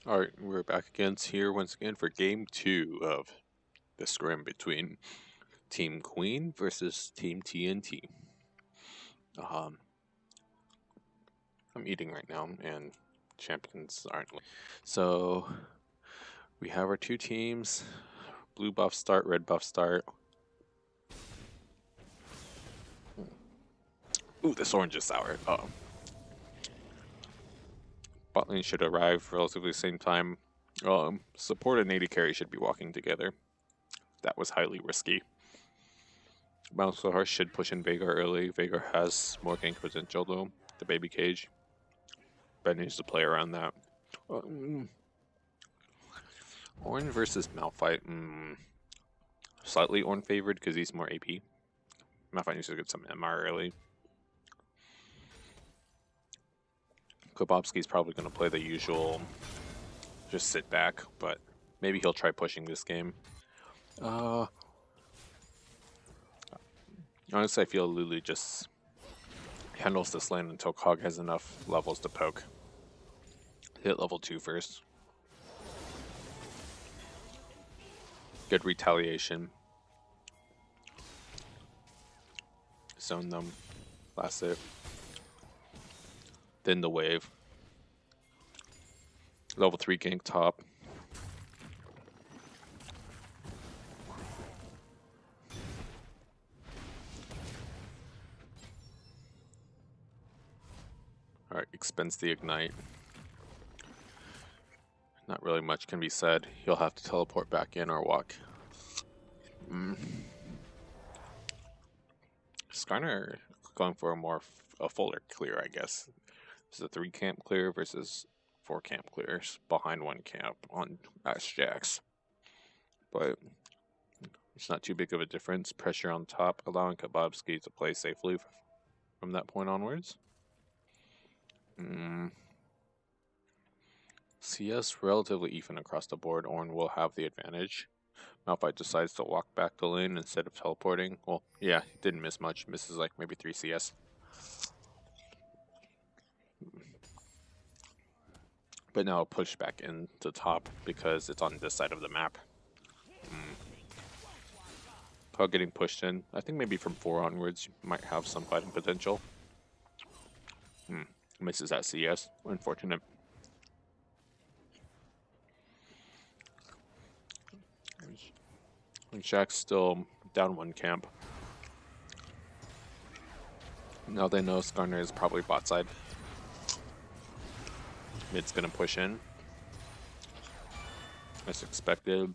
Alright, we're back here once again for game 2 of the scrim between Team Queen versus Team TNT. I'm eating right now, and champions aren't. So, we have our two teams. Blue buff start, red buff start. Ooh, this orange is sour. Bot lane should arrive relatively the same time. Support and AD carry should be walking together. That was highly risky. Mouse should push in Veigar early. Veigar has more gank potential though. The baby cage. Ben needs to play around that. Ornn versus Malphite. Slightly Ornn favored because he's more AP. Malphite needs to get some MR early. Kobobski's probably going to play the usual, just sit back, but maybe he'll try pushing this game. Honestly, I feel Lulu just handles this lane until Cog has enough levels to poke. Hit level 2 first. Good retaliation. Zone them. Blast it. Then the wave. Level 3 gank top. Alright, expense the ignite. Not really much can be said. He'll have to teleport back in or walk. Skarner going for a fuller clear, I guess. This is a 3 camp clear versus 4 camp clears behind 1 camp on Ash Jax. But it's not too big of a difference. Pressure on top, allowing Kebabski to play safely from that point onwards. CS relatively even across the board. Ornn will have the advantage. Malphite decides to walk back the lane instead of teleporting. Well, yeah, he didn't miss much. Misses like maybe 3 CS. But now push back into top because it's on this side of the map. Pug getting pushed in. I think maybe from 4 onwards you might have some fighting potential. Misses that CS. Unfortunate. And Shaq's still down 1 camp. Now they know Skarner is probably bot side. Mid's gonna push in. As expected.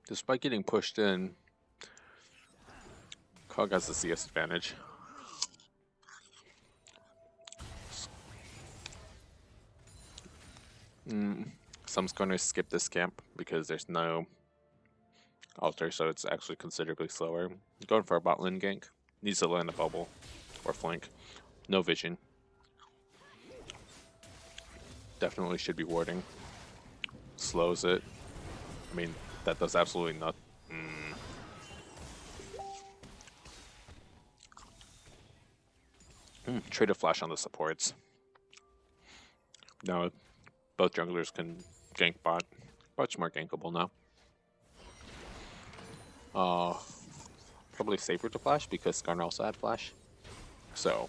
Despite getting pushed in, Cog has the CS advantage. Some Skarners skip this camp because there's no altar, so it's actually considerably slower. Going for a bot lane gank. Needs to land a bubble or flank. No vision. Definitely should be warding. Slows it. I mean, that does absolutely nothing. Trade a flash on the supports. Now, both junglers can gank bot. Much more gankable now. Probably safer to flash because Skarner also had flash. So,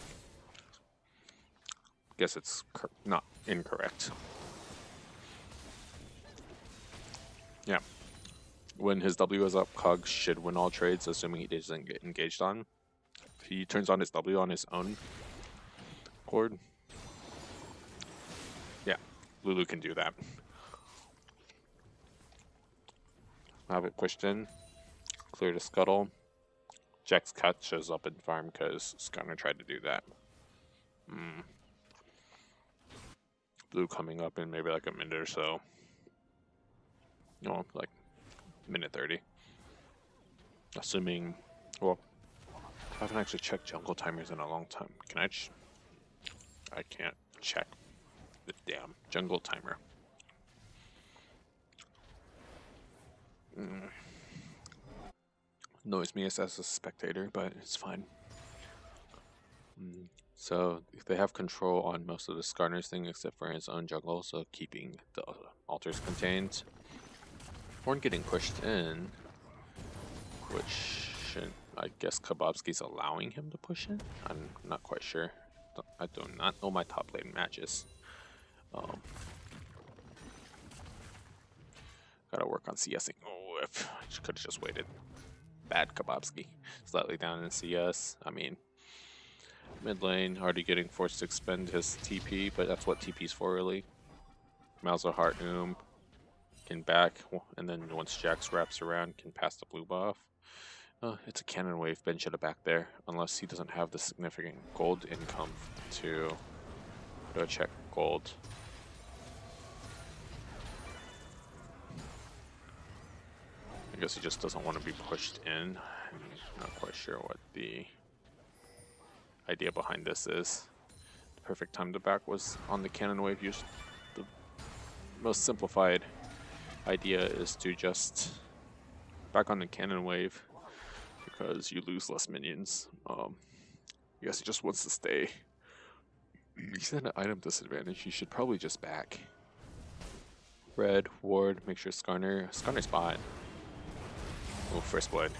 guess it's not incorrect. Yeah. When his W is up, Cog should win all trades, assuming he doesn't get engaged on. If he turns on his W on his own cord, yeah, Lulu can do that. Have it pushed in, clear to scuttle. Jack's cut shows up in farm because Skarner tried to do that. Blue coming up in maybe like a minute or so. No, like minute 30. Assuming, well, I haven't actually checked jungle timers in a long time. Can I? I can't check the damn jungle timer. Annoys me as a spectator, but it's fine. So they have control on most of the Skarner's thing except for his own jungle, so keeping the altars contained. Horn getting pushed in, which I guess Kebabski's allowing him to push in? I'm not quite sure. I do not know my top lane matches. Gotta work on CSing. Oh, if I could have just waited. Bad Kebabski. Slightly down in CS. I mean, mid lane, already getting forced to expend his TP, but that's what TP's for, really. Malza Heart can back, and then once Jax wraps around, can pass the blue buff. It's a cannon wave. Ben should have back there, unless he doesn't have the significant gold income to check gold. I guess he just doesn't want to be pushed in. I'm not quite sure what the idea behind this is. The perfect time to back was on the cannon wave. The most simplified idea is to just back on the cannon wave because you lose less minions. I guess he just wants to stay. He's at an item disadvantage. He should probably just back. Red, ward, make sure Skarner's fine. Oh, first blood.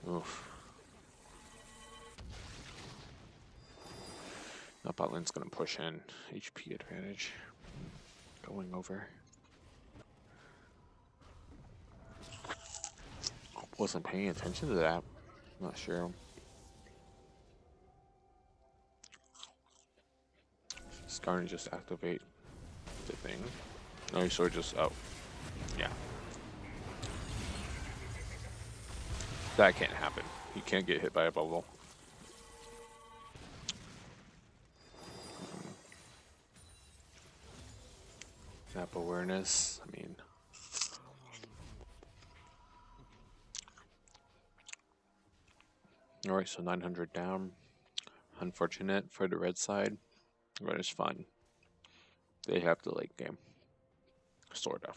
Oof. Now bot lane's gonna push in. HP advantage. Going over. Wasn't paying attention to that. Not sure. Skarner just activate the thing. No, he sort of just, oh. Yeah. That can't happen. You can't get hit by a bubble. Map awareness, I mean. Alright, so 900 down. Unfortunate for the red side, but it's fun. They have the late game. Sort of.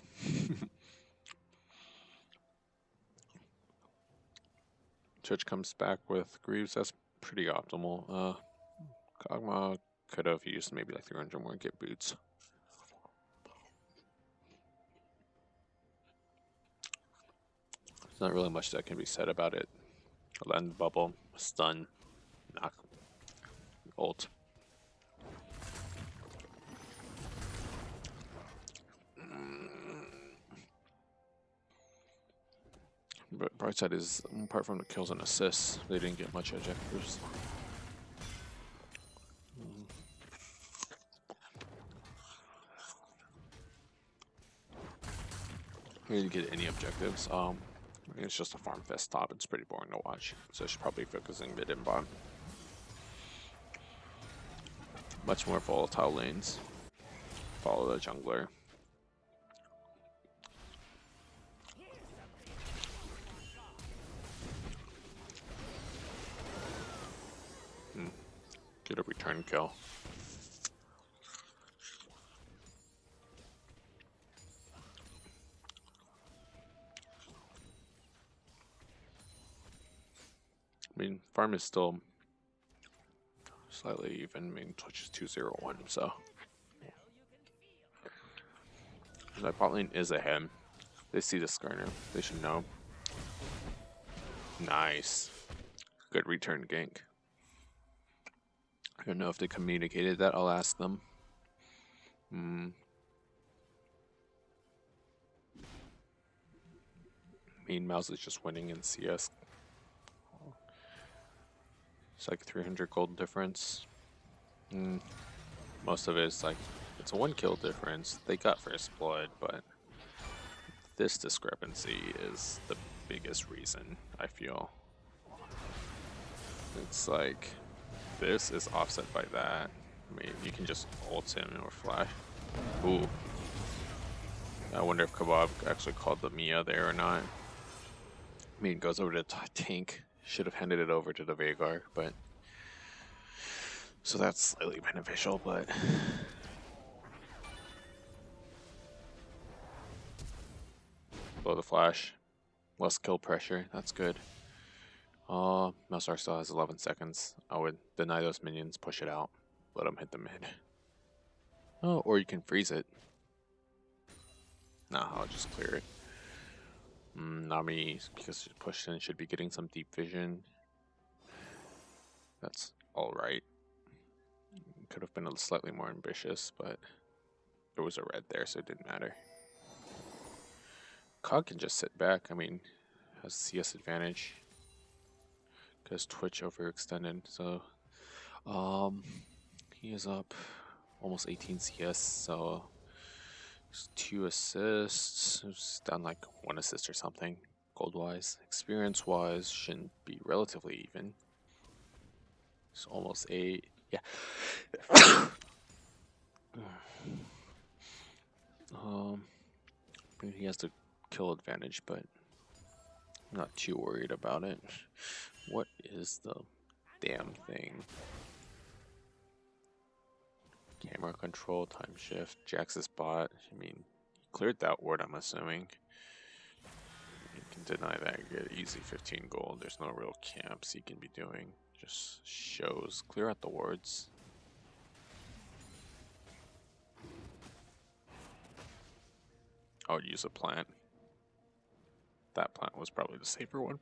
Church comes back with Greaves. That's pretty optimal. Kog'Maw could have used maybe like 300 more and get boots. There's not really much that can be said about it. Land bubble, stun, knock, ult. But bright side is, apart from the kills and assists, they didn't get much objectives. They didn't get any objectives. It's just a farm fest top. It's pretty boring to watch, so I should probably focusing mid and bot. Much more volatile lanes. Follow the jungler. Get a return kill. I mean, farm is still slightly even. I mean, Twitch is 2-0-1, so. That bot lane is ahead. They see the Skarner. They should know. Nice. Good return gank. I don't know if they communicated that. I'll ask them. Mean Mouse is just winning in CS. It's like 300 gold difference. Most of it is like, it's a 1 kill difference. They got first blood, but this discrepancy is the biggest reason, I feel. It's like, this is offset by that. I mean, you can just ult him or flash. Ooh. I wonder if Kebab actually called the Mia there or not. I mean, it goes over to tank. Should have handed it over to the Veigar, but so that's slightly beneficial, but blow the flash, less kill pressure, that's good. Melsar still has 11 seconds. I would deny those minions, push it out, let them hit the mid. Oh, or you can freeze it. Nah, I'll just clear it. Nami, because she pushed in, should be getting some deep vision. That's alright. Could have been slightly more ambitious, but there was a red there, so it didn't matter. Cog can just sit back. I mean, has CS advantage. Because Twitch overextended, so he is up almost 18 CS, so 2 assists. It's down like 1 assist or something, gold wise. Experience wise, shouldn't be relatively even. It's almost 8. Yeah. He has the kill advantage, but I'm not too worried about it. What is the damn thing? Camera control, time shift, Jax's bot. I mean, he cleared that ward, I'm assuming. You can deny that, get easy 15 gold. There's no real camps he can be doing. Just shows. Clear out the wards. I would use a plant. That plant was probably the safer one.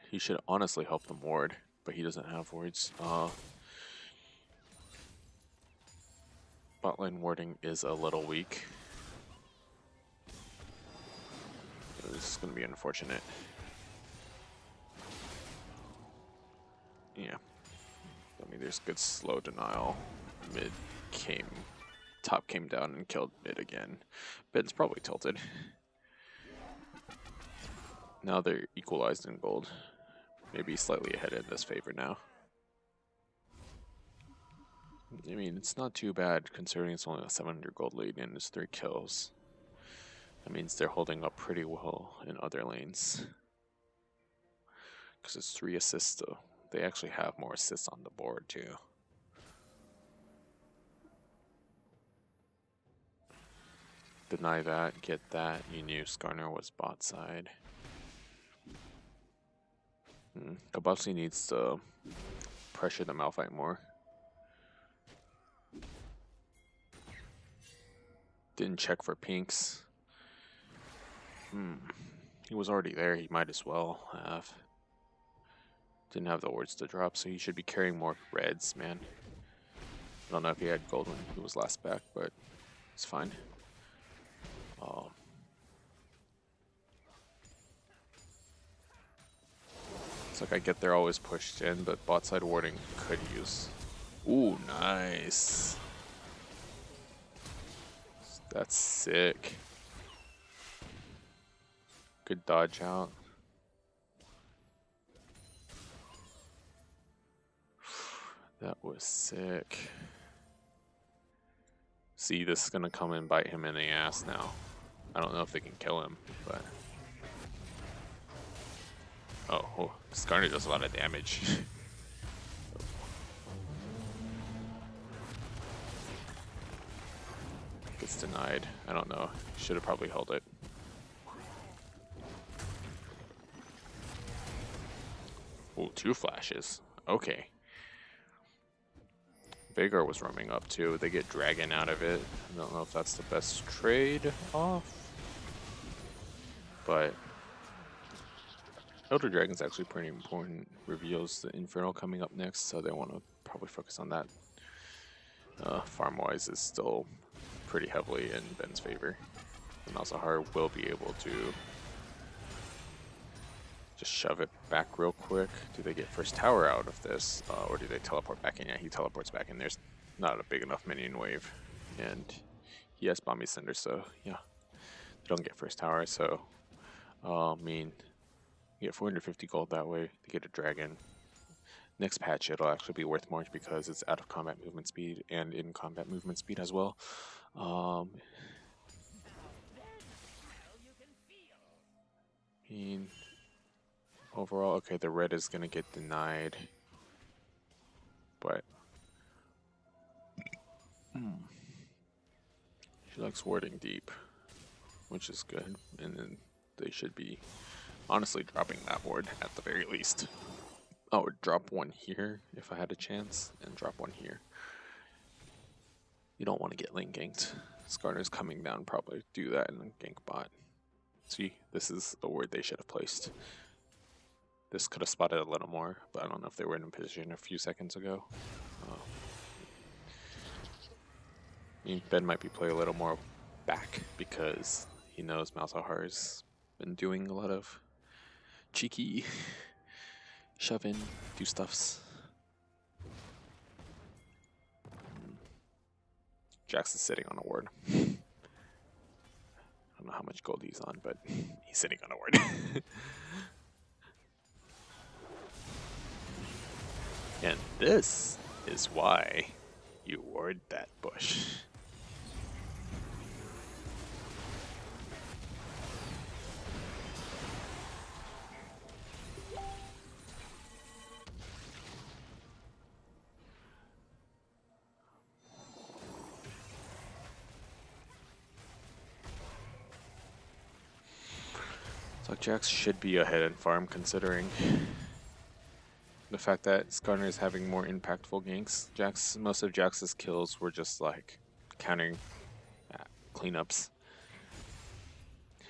He should honestly help them ward, but he doesn't have wards. Bot lane warding is a little weak. This is going to be unfortunate. Yeah. I mean, there's good slow denial. Top came down and killed mid again. Ben's probably tilted. Now they're equalized in gold. Maybe slightly ahead in this favor now. I mean, it's not too bad considering it's only a 700 gold lead and it's 3 kills. That means they're holding up pretty well in other lanes. Because it's 3 assists though. They actually have more assists on the board too. Deny that, get that. You knew Skarner was bot side. Kabasi needs to pressure the Malphite more. Didn't check for pinks. He was already there, he might as well have. Didn't have the wards to drop, so he should be carrying more reds, man. I don't know if he had gold when he was last back, but it's fine. It's like I get there always pushed in, but bot side warding could use. Ooh, nice. That's sick. Good dodge out. That was sick. See, this is gonna come and bite him in the ass now. I don't know if they can kill him, but... Oh, Skarner does a lot of damage. Gets denied. I don't know. Should have probably held it. Ooh, 2 flashes. Okay. Veigar was roaming up too. They get Dragon out of it. I don't know if that's the best trade off. But Elder Dragon's actually pretty important. Reveals the Inferno coming up next, so they want to probably focus on that. Farm-wise is still pretty heavily in Ben's favor. And Malzahar will be able to just shove it back real quick. Do they get first tower out of this, or do they teleport back in? Yeah, he teleports back in. There's not a big enough minion wave, and he has Bomby Cinder, so yeah, they don't get first tower. So, I mean, you get 450 gold that way. They get a dragon. Next patch, it'll actually be worth more because it's out of combat movement speed and in combat movement speed as well. I mean, overall, okay, the red is gonna get denied, but She likes warding deep, which is good, and then they should be honestly dropping that ward at the very least. I would drop one here if I had a chance, and drop one here. You don't want to get lane ganked. Skarner's coming down, probably do that and then gank bot. See, this is a ward they should have placed. This could have spotted a little more, but I don't know if they were in position a few seconds ago. I mean, Ben might be playing a little more back because he knows Malzahar's been doing a lot of cheeky shove in, do stuffs. Jax is sitting on a ward. I don't know how much gold he's on, but he's sitting on a ward. And this is why you ward that bush. So Jax should be ahead in farm considering the fact that Skarner is having more impactful ganks. Most of Jax's kills were just like countering cleanups.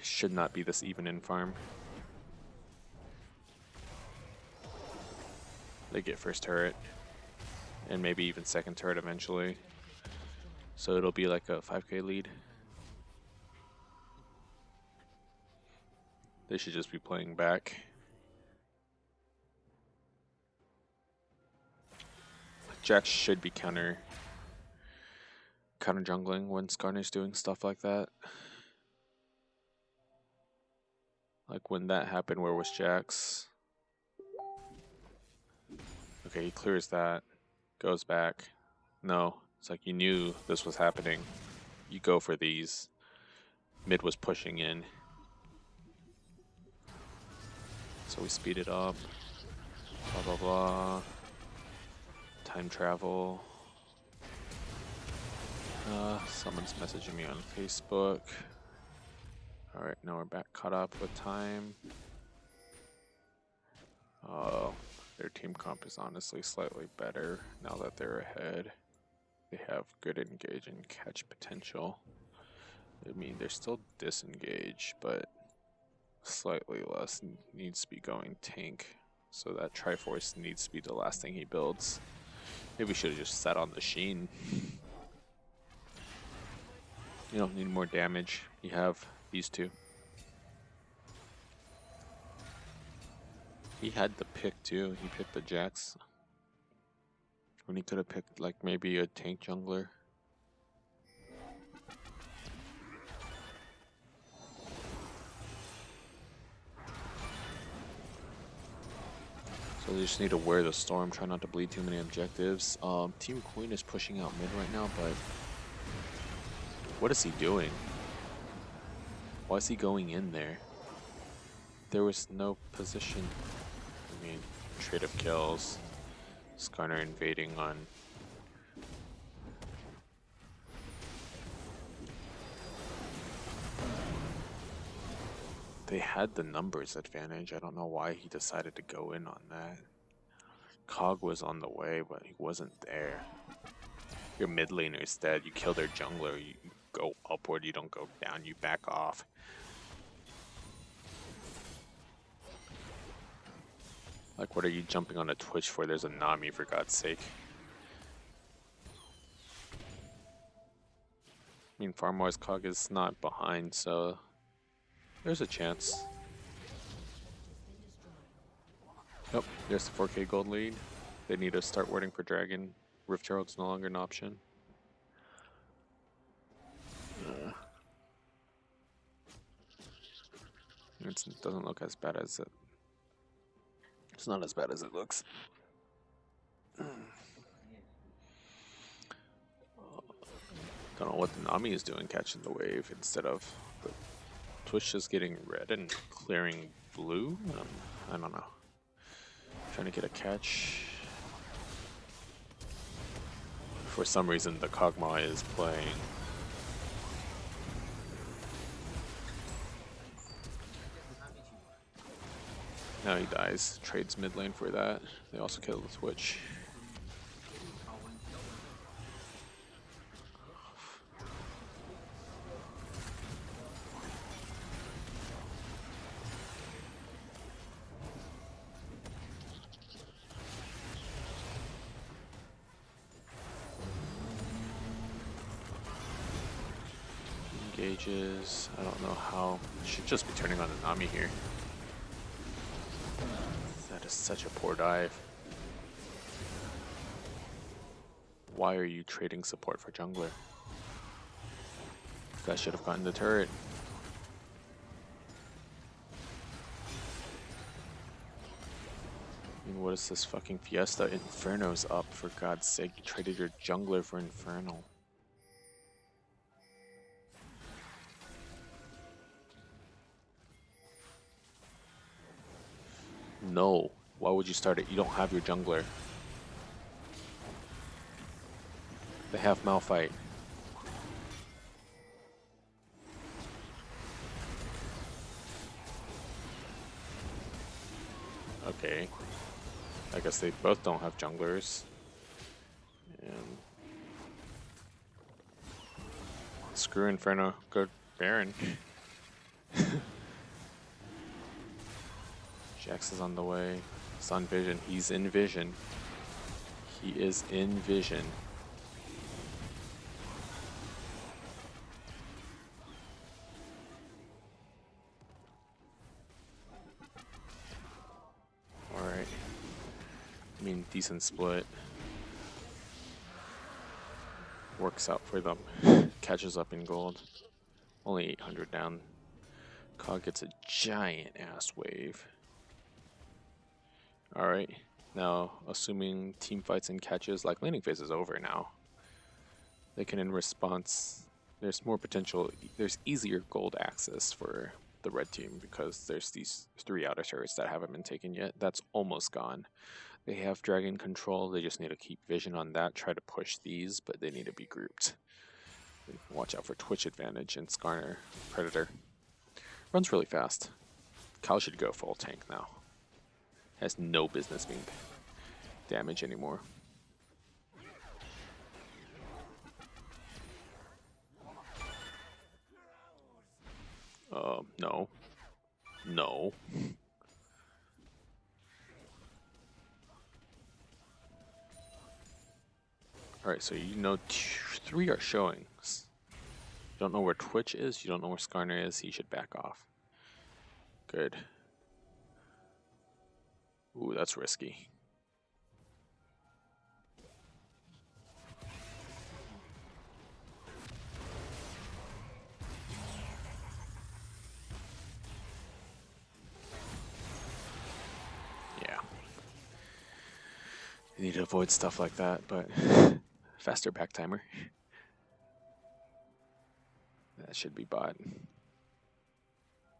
Should not be this even in farm. They get first turret and maybe even second turret eventually. So it'll be like a 5k lead. They should just be playing back. Jax should be counter jungling when Skarner's doing stuff like that. Like when that happened, where was Jax? Okay, he clears that, goes back. No, it's like you knew this was happening. You go for these. Mid was pushing in. So we speed it up. Blah, blah, blah. Time travel. Someone's messaging me on Facebook. Alright, now we're back caught up with time. Oh, their team comp is honestly slightly better now that they're ahead. They have good engage and catch potential. I mean, they're still disengaged, but slightly less needs to be going tank. So that Triforce needs to be the last thing he builds. Maybe we should have just sat on the Sheen. You don't need more damage. You have these two. He had the pick too. He picked the Jax. When he could have picked like maybe a tank jungler. So they just need to wear the storm, try not to bleed too many objectives. Team Queen is pushing out mid right now, but what is he doing? Why is he going in there? There was no position. I mean, trade of kills. Skarner invading on. They had the numbers advantage. I don't know why he decided to go in on that. Cog was on the way, but he wasn't there. Your mid laner is dead. You kill their jungler. You go upward. You don't go down. You back off. Like, what are you jumping on a Twitch for? There's a Nami, for God's sake. I mean, farm-wise, Cog is not behind, so there's a chance. Oh, there's the 4k gold lead. They need to start warding for Dragon. Rift Herald's no longer an option. It doesn't look as bad as it. It's not as bad as it looks. Don't know what the Nami is doing, catching the wave instead of the Twitch just getting red and clearing blue. I don't know. Trying to get a catch. For some reason, the Kog'Maw is playing Now he dies. Trades mid lane for that. They also kill the Twitch. Engages. I don't know how. Should just be turning on the Nami here. That is such a poor dive. Why are you trading support for jungler? You guys should have gotten the turret. I mean, what is this fucking fiesta? Inferno's up, for God's sake. You traded your jungler for Infernal. No. Why would you start it? You don't have your jungler. They have Malphite. Okay. I guess they both don't have junglers. And screw Inferno. Go Baron. Jax is on the way. He's on vision. He's in vision. He is in vision. Alright. I mean, decent split. Works out for them. Catches up in gold. Only 800 down. Cog gets a giant ass wave. Alright, now assuming team fights and catches, like laning phase is over now. They can in response, there's more potential, there's easier gold access for the red team because there's these 3 outer turrets that haven't been taken yet. That's almost gone. They have dragon control, they just need to keep vision on that, try to push these, but they need to be grouped. Watch out for Twitch advantage and Skarner Predator. Runs really fast. Cal should go full tank now. Has no business being damaged anymore. No. No. Alright, so you know 3 are showing. You don't know where Twitch is, you don't know where Skarner is, he should back off. Good. Ooh, that's risky. Yeah. You need to avoid stuff like that, but faster back timer. That should be bought.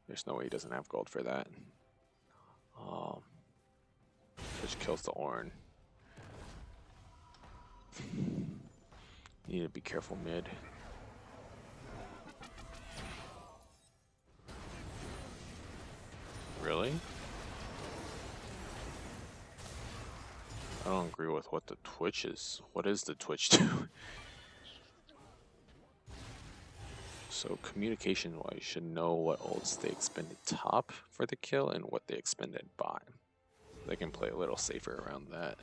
There's no way he doesn't have gold for that. Which kills the Ornn. You need to be careful mid. Really? I don't agree with what the Twitch is. What is the Twitch do? So communication-wise, you should know what ults they expended top for the kill and what they expended bottom. They can play a little safer around that.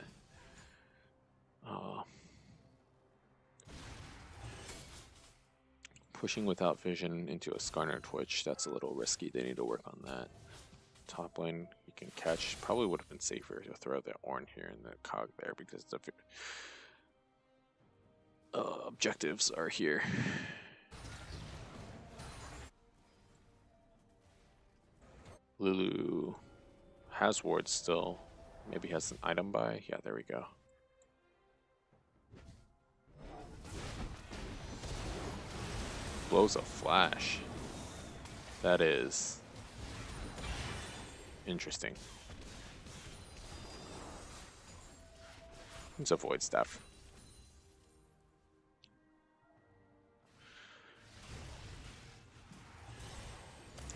Pushing without vision into a Skarner Twitch, that's a little risky. They need to work on that. Top lane, you can catch. Probably would have been safer to throw the Ornn here and the Cog there because the objectives are here. Lulu has wards still. Maybe has an item buy. Yeah, there we go. Blows a flash. That is interesting. Let's avoid stuff.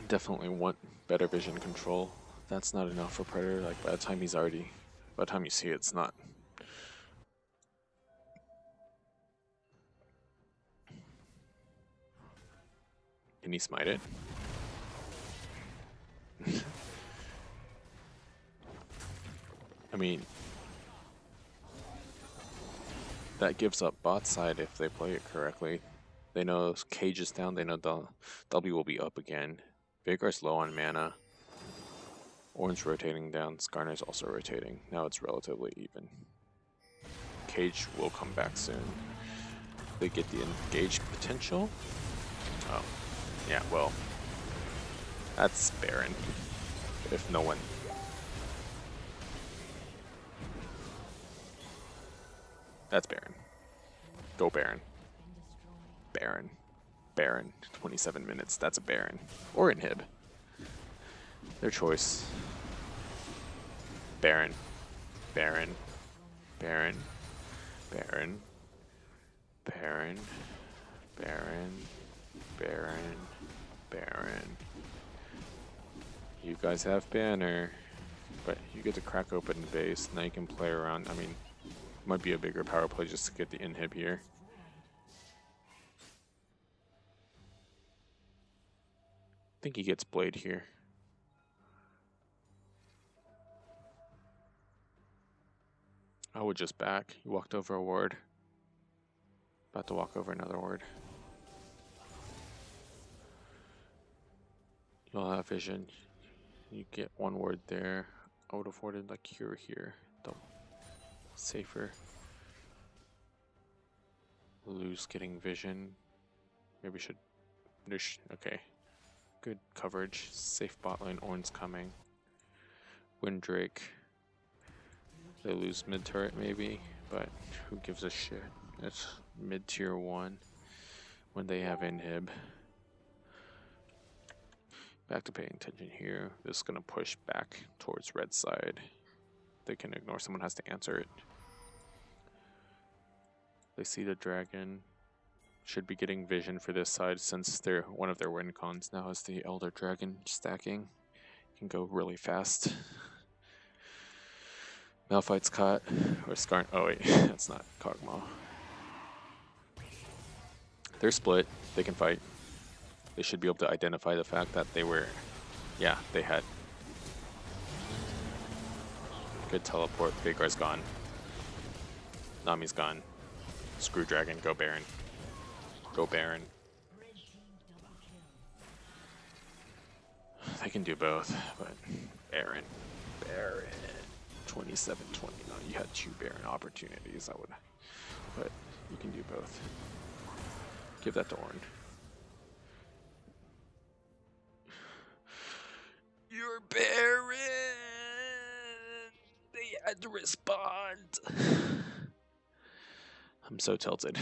Definitely want better vision control. That's not enough for Predator. Like by the time you see it, it's not. Can he smite it? I mean, that gives up bot side if they play it correctly. They know Cage is down, they know the W will be up again. Vigor's low on mana. Orange rotating down, Skarner's also rotating. Now it's relatively even. Cage will come back soon. They get the engage potential. Oh, yeah, well, that's Baron. If no one... That's Baron. Go Baron. Baron. Baron. 27 minutes. That's a Baron. Or Inhib. Their choice. Baron. Baron. Baron. Baron. Baron. Baron. Baron. Baron. You guys have banner, but you get to crack open base. Now you can play around. I mean, might be a bigger power play just to get the inhib here. I think he gets Blade here. I would just back. He walked over a ward. About to walk over another ward. You'll have vision. You get one ward there. I would have warded like Cure here. Don't. Safer. Lose getting vision. Maybe should. Okay. Good coverage. Safe bot lane. Ornn's coming. Windrake. They lose mid turret maybe, but who gives a shit? It's mid tier 1 when they have inhib. Back to paying attention here. This is gonna push back towards red side. They can ignore. Someone has to answer it. They see the dragon. Should be getting vision for this side since they're one of their win cons now is the Elder Dragon stacking. Can go really fast. Malphite's caught. Or Skarn. Oh wait, that's not Kog'Maw. They're split. They can fight. They should be able to identify the fact that they were, yeah, they had. Good teleport. Vigor's gone. Nami's gone. Screw Dragon. Go Baron. Go Baron. They can do both, but Baron. Baron. 27-20. No, you had 2 Baron opportunities, I would. But you can do both. Give that to Ornn. You're Baron! They had to respond! I'm so tilted.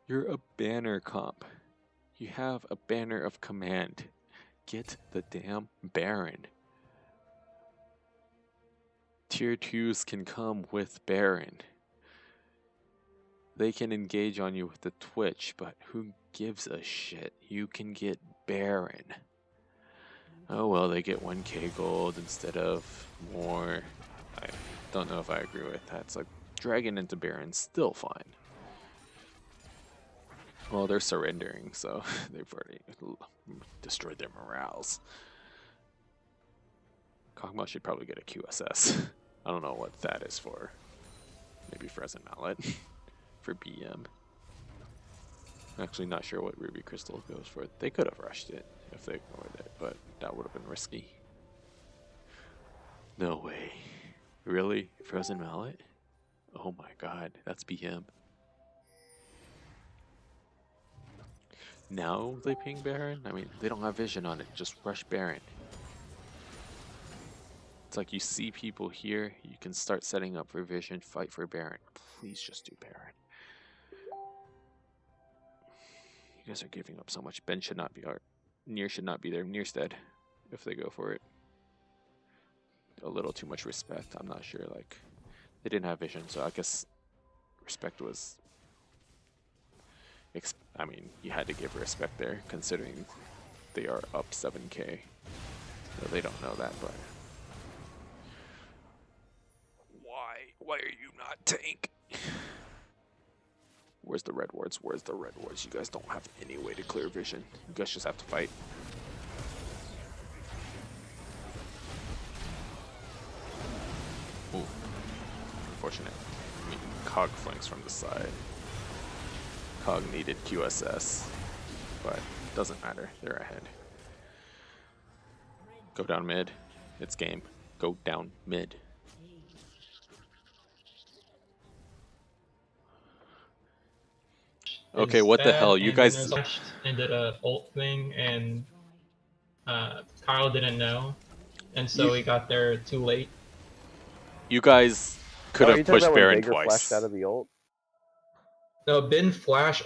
You're a banner comp. You have a banner of command. Get the damn Baron. Tier 2s can come with Baron. They can engage on you with the Twitch, but who gives a shit? You can get Baron. Oh well, they get 1k gold instead of more. I don't know if I agree with that. It's like Dragon into Baron, still fine. Well, they're surrendering, so they've already destroyed their morales. Kog'Maw should probably get a QSS. I don't know what that is for. Maybe Frozen Mallet for BM. I'm actually not sure what Ruby Crystal goes for. They could have rushed it if they ignored it, but that would have been risky. No way. Really? Frozen Mallet? Oh my god, that's BM. Now they ping Baron? I mean, they don't have vision on it. Just rush Baron. It's like you see people here, you can start setting up for vision, fight for Baron. Please just do Baron. You guys are giving up so much. Ben should not be, or Nier should not be there. Nier's dead if they go for it. A little too much respect. I'm not sure. Like, they didn't have vision, so I guess respect was. I mean, you had to give respect there, considering they are up 7k. No, they don't know that, but why are you not tank? Where's the red wards? Where's the red wards? You guys don't have any way to clear vision. You guys just have to fight. Ooh, unfortunate. I mean, Cog flanks from the side. Cog needed QSS, but doesn't matter. They're ahead. Go down mid. It's game. Go down mid. Okay, what the hell? You guys and did a ult thing, and Kyle didn't know, and so he got there too late. You guys could have pushed Baron twice. Flashed out of the ult? No, Ben flash